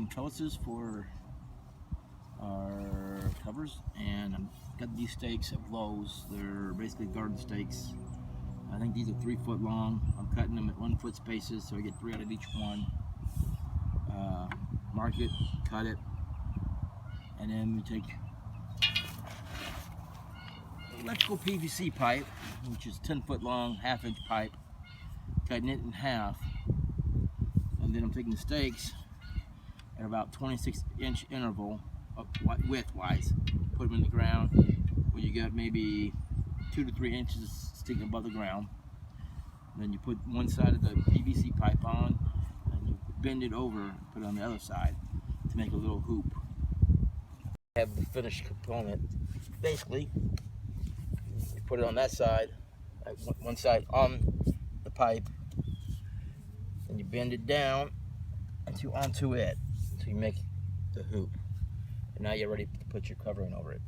making trellises for our covers, and I've got these stakes at Lowe's. They're basically garden stakes. I think these are 3 foot long. I'm cutting them at 1 foot spaces, so I get 3 out of each one. Mark it, cut it, and then we take electrical PVC pipe, which is 10 foot long, 1/2 inch pipe, cutting it in half, and then I'm taking the stakes at about 26-inch interval, width-wise, put them in the ground where you got maybe 2 to 3 inches sticking above the ground. And then you put one side of the PVC pipe on, and you bend it over and put it on the other side to make a little hoop. I have the finished component. Basically, you put it on that side, one side on the pipe, and you bend it down onto it, so you make the hoop. And now you're ready to put your covering over it.